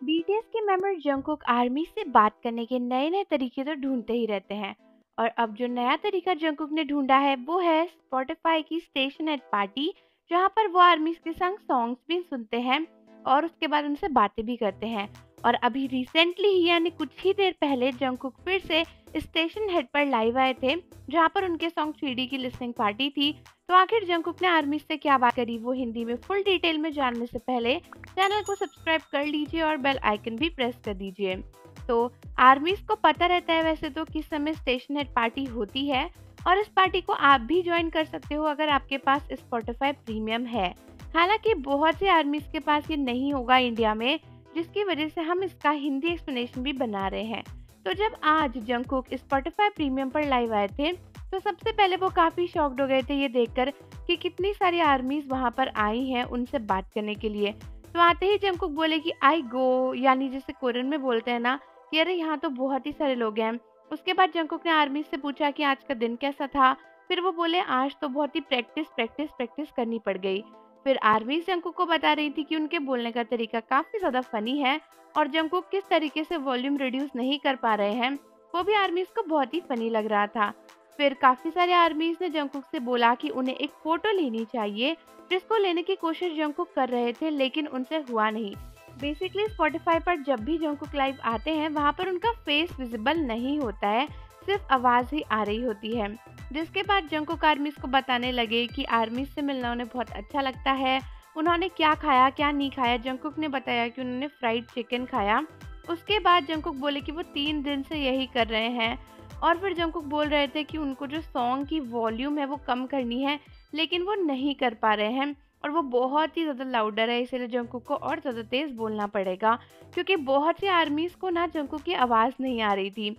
BTS के member Jungkook army से बात करने के नए नए तरीके तो ढूंढते ही रहते हैं। और अब जो नया तरीका जंगकुक ने ढूंढा है वो है स्पॉटिफाई की स्टेशन एट पार्टी, जहां पर वो आर्मीज के संग सॉन्ग्स भी सुनते हैं और उसके बाद उनसे बातें भी करते हैं। और अभी रिसेंटली ही यानी कुछ ही देर पहले जंगकुक फिर से स्टेशन हेड पर लाइव आए थे, जहां पर उनके सॉन्ग 3D की लिसनिंग पार्टी थी। तो आखिर जंगकुक ने आर्मी से क्या बात करी वो हिंदी में फुल डिटेल में जानने से पहले चैनल को सब्सक्राइब कर लीजिए और बेल आइकन भी प्रेस कर दीजिए। तो आर्मीज को पता रहता है वैसे तो किस समय स्टेशन हेड पार्टी होती है, और इस पार्टी को आप भी ज्वाइन कर सकते हो अगर आपके पास स्पॉटिफाई प्रीमियम है। हालांकि बहुत से आर्मीज के पास ये नहीं होगा इंडिया में, जिसकी वजह से हम इसका हिंदी एक्सप्लेनेशन भी बना रहे हैं। तो जब आज जंगकुक स्पॉटिफाई प्रीमियम पर लाइव आए थे, तो सबसे पहले वो काफी शॉक्ड हो गए थे ये देखकर कि कितनी सारी आर्मीज वहां पर आई हैं उनसे बात करने के लिए। तो आते ही जंगकुक बोले कि आई गो, यानी जैसे कोरियन में बोलते हैं ना कि अरे यहाँ तो बहुत ही सारे लोग हैं। उसके बाद जंगकुक ने आर्मी से पूछा कि आज का दिन कैसा था। फिर वो बोले आज तो बहुत ही प्रैक्टिस प्रैक्टिस प्रैक्टिस करनी पड़ गई। फिर आर्मी जंगकुक को बता रही थी कि उनके बोलने का तरीका काफी ज्यादा फनी है और जंगकुक किस तरीके से वॉल्यूम रिड्यूस नहीं कर पा रहे हैं वो भी आर्मीज को बहुत ही फनी लग रहा था। फिर काफी सारे आर्मीज ने जंगकुक से बोला कि उन्हें एक फोटो लेनी चाहिए, जिसको लेने की कोशिश जंगकुक कर रहे थे लेकिन उनसे हुआ नहीं। बेसिकली स्पॉटिफाई पर जब भी जंगकुक लाइव आते हैं वहाँ पर उनका फेस विजिबल नहीं होता है, सिर्फ आवाज ही आ रही होती है। जिसके बाद जंगकुक आर्मीज को बताने लगे कि आर्मीज से मिलना उन्हें बहुत अच्छा लगता है। उन्होंने क्या खाया क्या नहीं खाया, जंगकुक ने बताया कि उन्होंने फ्राइड चिकन खाया। उसके बाद जंगकुक बोले कि वो 3 दिन से यही कर रहे हैं। और फिर जंगकुक बोल रहे थे कि उनको जो सॉन्ग की वॉल्यूम है वो कम करनी है, लेकिन वो नहीं कर पा रहे हैं और वो बहुत ही ज़्यादा लाउडर है, इसलिए जंगकुक को और ज़्यादा तेज़ बोलना पड़ेगा, क्योंकि बहुत सी आर्मीज़ को ना जंगकुक की आवाज़ नहीं आ रही थी।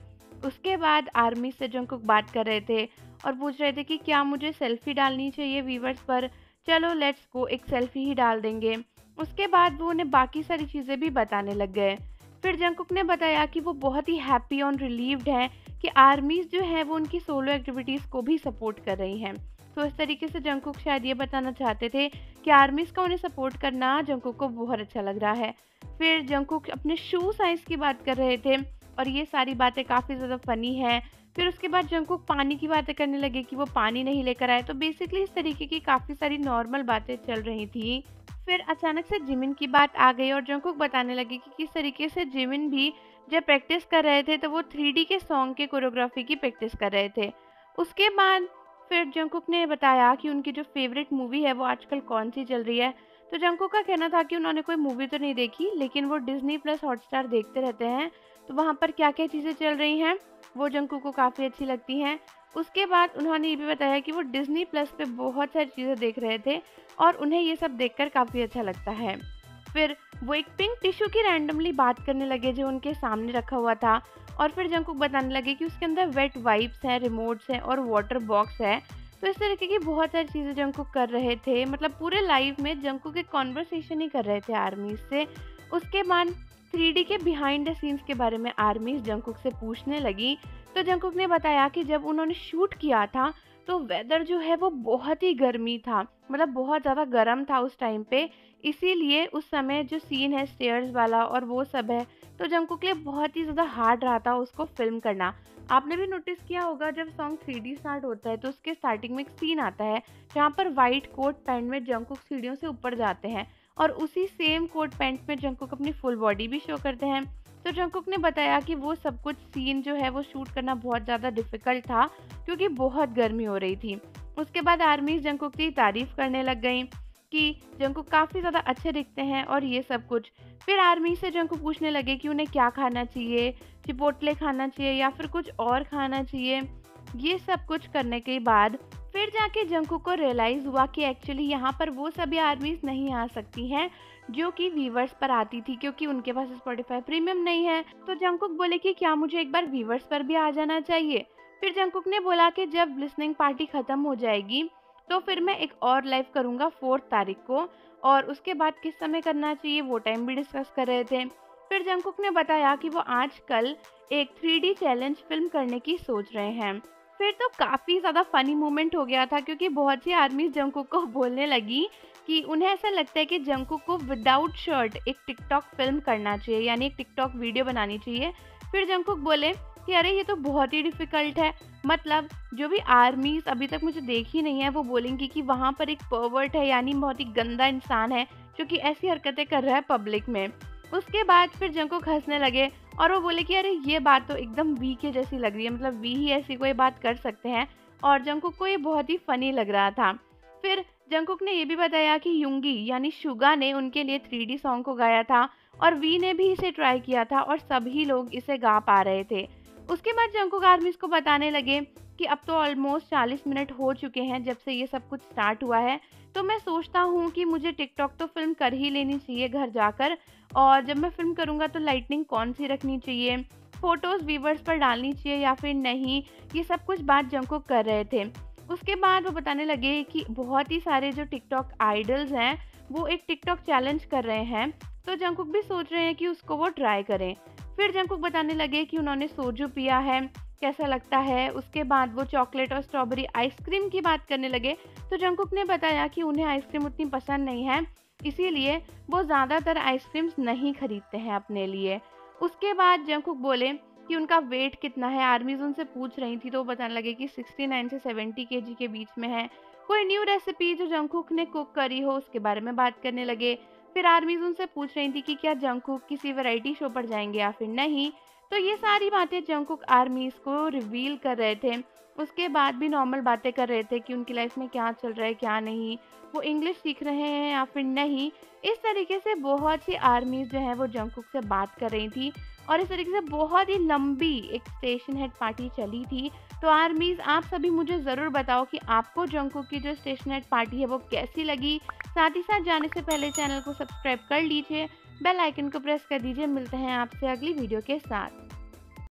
उसके बाद आर्मी से जंगकुक बात कर रहे थे और पूछ रहे थे कि क्या मुझे सेल्फी डालनी चाहिए व्यूवर्स पर। चलो लेट्स गो, एक सेल्फी ही डाल देंगे। उसके बाद वो उन्हें बाकी सारी चीज़ें भी बताने लग गए। फिर जंगकुक ने बताया कि वो बहुत ही हैप्पी और रिलीव्ड हैं कि आर्मीज जो है वो उनकी सोलो एक्टिविटीज़ को भी सपोर्ट कर रही हैं। तो इस तरीके से जंगकुक शायद ये बताना चाहते थे कि आर्मीज का उन्हें सपोर्ट करना जंगकुक को बहुत अच्छा लग रहा है। फिर जंगकुक अपने शू साइज की बात कर रहे थे और ये सारी बातें काफ़ी ज़्यादा फनी हैं। फिर उसके बाद जंगकुक पानी की बातें करने लगे कि वो पानी नहीं लेकर आए। तो बेसिकली इस तरीके की काफ़ी सारी नॉर्मल बातें चल रही थी। फिर अचानक से जिमिन की बात आ गई और जंगकुक बताने लगे कि किस तरीके से जिमिन भी जब प्रैक्टिस कर रहे थे तो वो 3D के सॉन्ग के कोरियोग्राफी की प्रैक्टिस कर रहे थे। उसके बाद फिर जंगकुक ने बताया कि उनकी जो फेवरेट मूवी है वो आजकल कौन सी चल रही है। तो जंगकुक का कहना था कि उन्होंने कोई मूवी तो नहीं देखी, लेकिन वो डिज्नी प्लस हॉटस्टार देखते रहते हैं, तो वहाँ पर क्या क्या चीज़ें चल रही हैं वो जंगकुक को काफ़ी अच्छी लगती हैं। उसके बाद उन्होंने ये भी बताया कि वो डिज्नी प्लस पे बहुत सारी चीज़ें देख रहे थे और उन्हें ये सब देखकर काफ़ी अच्छा लगता है। फिर वो एक पिंक टिश्यू की रैंडमली बात करने लगे जो उनके सामने रखा हुआ था, और फिर जंगकुक बताने लगे कि उसके अंदर वेट वाइप्स हैं, रिमोट्स हैं और वाटर बॉक्स है। तो इस तरीके की बहुत सारी चीज़ें जंगकुक कर रहे थे, मतलब पूरे लाइव में जंगकुक एक कॉन्वर्सेशन ही कर रहे थे आर्मीज से। उसके बाद 3D के बिहाइंड द सीन्स के बारे में आर्मीज जंगकुक से पूछने लगी। तो जंगकुक ने बताया कि जब उन्होंने शूट किया था तो वेदर जो है वो बहुत ही गर्मी था, मतलब बहुत ज़्यादा गर्म था उस टाइम पे। इसीलिए उस समय जो सीन है स्टेयर्स वाला और वो सब है, तो जंगकुक के लिए बहुत ही ज़्यादा हार्ड रहा था उसको फिल्म करना। आपने भी नोटिस किया होगा जब सॉन्ग 3D स्टार्ट होता है तो उसके स्टार्टिंग में एक सीन आता है जहाँ पर वाइट कोट पैंट में जंगकुक सीढ़ियों से ऊपर जाते हैं और उसी सेम कोट पैंट में जंगकुक अपनी फुल बॉडी भी शो करते हैं। तो जंगकुक ने बताया कि वो सब कुछ सीन जो है वो शूट करना बहुत ज़्यादा डिफिकल्ट था, क्योंकि बहुत गर्मी हो रही थी। उसके बाद आर्मीज जंगकुक की तारीफ करने लग गई कि जंगकुक काफ़ी ज़्यादा अच्छे दिखते हैं और ये सब कुछ। फिर आर्मी से जंगकुक पूछने लगे कि उन्हें क्या खाना चाहिए, चिपोटले खाना चाहिए या फिर कुछ और खाना चाहिए। ये सब कुछ करने के बाद फिर जाके जंगकुक को रियलाइज़ हुआ कि एक्चुअली यहाँ पर वो सभी आर्मीज नहीं आ सकती हैं जो कि व्यूवर्स पर आती थी, क्योंकि उनके पास स्पॉटिफाई प्रीमियम नहीं है। तो जंगकुक बोले कि क्या मुझे एक बार व्यूवर्स पर भी आ जाना चाहिए। फिर जंगकुक ने बोला कि जब लिसनिंग पार्टी ख़त्म हो जाएगी तो फिर मैं एक और लाइव करूँगा 4 तारीख को, और उसके बाद किस समय करना चाहिए वो टाइम भी डिस्कस कर रहे थे। फिर जंगकुक ने बताया कि वो आजकल एक 3D चैलेंज फिल्म करने की सोच रहे हैं। फिर तो काफ़ी ज़्यादा फ़नी मोमेंट हो गया था क्योंकि बहुत सी आर्मीज़ जंगकुक को बोलने लगी कि उन्हें ऐसा लगता है कि जंगकुक को विदाउट शर्ट एक टिकटॉक फ़िल्म करना चाहिए, यानी एक टिकटॉक वीडियो बनानी चाहिए। फिर जंगकुक बोले कि अरे ये तो बहुत ही डिफ़िकल्ट है, मतलब जो भी आर्मीज़ अभी तक मुझे देखी नहीं है वो बोलेंगी कि वहाँ पर एक पर्वर्ट है, यानी बहुत ही गंदा इंसान है जो कि ऐसी हरकतें कर रहा है पब्लिक में। उसके बाद फिर जंगकुक हँसने लगे और वो बोले कि अरे ये बात तो एकदम वी के जैसी लग रही है, मतलब वी ही ऐसी कोई बात कर सकते हैं। और जंगकुक को ये बहुत ही फनी लग रहा था। फिर जंगकुक ने ये भी बताया कि युंगी यानी शुगा ने उनके लिए 3D सॉन्ग को गाया था और वी ने भी इसे ट्राई किया था और सभी लोग इसे गा पा रहे थे। उसके बाद जंगकुक आर्मीज को बताने लगे कि अब तो ऑलमोस्ट 40 मिनट हो चुके हैं जब से ये सब कुछ स्टार्ट हुआ है, तो मैं सोचता हूँ कि मुझे टिकटॉक तो फिल्म कर ही लेनी चाहिए घर जाकर। और जब मैं फ़िल्म करूँगा तो लाइटनिंग कौन-सी रखनी चाहिए, फ़ोटोज़ व्यूअर्स पर डालनी चाहिए या फिर नहीं, ये सब कुछ बात जंगकुक कर रहे थे। उसके बाद वो बताने लगे कि बहुत ही सारे जो टिकटॉक आइडल्स हैं, वो एक टिकटॉक चैलेंज कर रहे हैं, तो जंगकुक भी सोच रहे हैं कि उसको वो ट्राई करें। फिर जंगकुक बताने लगे कि उन्होंने सोजू पिया है, कैसा लगता है। उसके बाद वो चॉकलेट और स्ट्रॉबेरी आइसक्रीम की बात करने लगे, तो जंगकुक ने बताया कि उन्हें आइसक्रीम उतनी पसंद नहीं है, इसीलिए वो ज़्यादातर आइसक्रीम्स नहीं खरीदते हैं अपने लिए। उसके बाद जंगकुक बोले कि उनका वेट कितना है, आर्मीज़ उनसे पूछ रही थी तो वो बताने लगे कि 69 से 70 केजी के बीच में है। कोई न्यू रेसिपी जो जंगकुक ने कुक करी हो उसके बारे में बात करने लगे। फिर आर्मीज़ उनसे पूछ रही थी कि क्या जंगकुक किसी वैरायटी शो पर जाएंगे या फिर नहीं। तो ये सारी बातें जंगकुक आर्मीज़ को रिवील कर रहे थे। उसके बाद भी नॉर्मल बातें कर रहे थे कि उनकी लाइफ में क्या चल रहा है क्या नहीं, वो इंग्लिश सीख रहे हैं या फिर नहीं। इस तरीके से बहुत सी आर्मीज़ जो हैं वो जंगकुक से बात कर रही थी और इस तरीके से बहुत ही लंबी एक स्टेशन हेड पार्टी चली थी। तो आर्मीज़ आप सभी मुझे ज़रूर बताओ कि आपको जंगकुक की जो स्टेशन हेड पार्टी है वो कैसी लगी। साथ ही साथ जाने से पहले चैनल को सब्सक्राइब कर लीजिए, बेल आइकन को प्रेस कर दीजिए। मिलते हैं आपसे अगली वीडियो के साथ।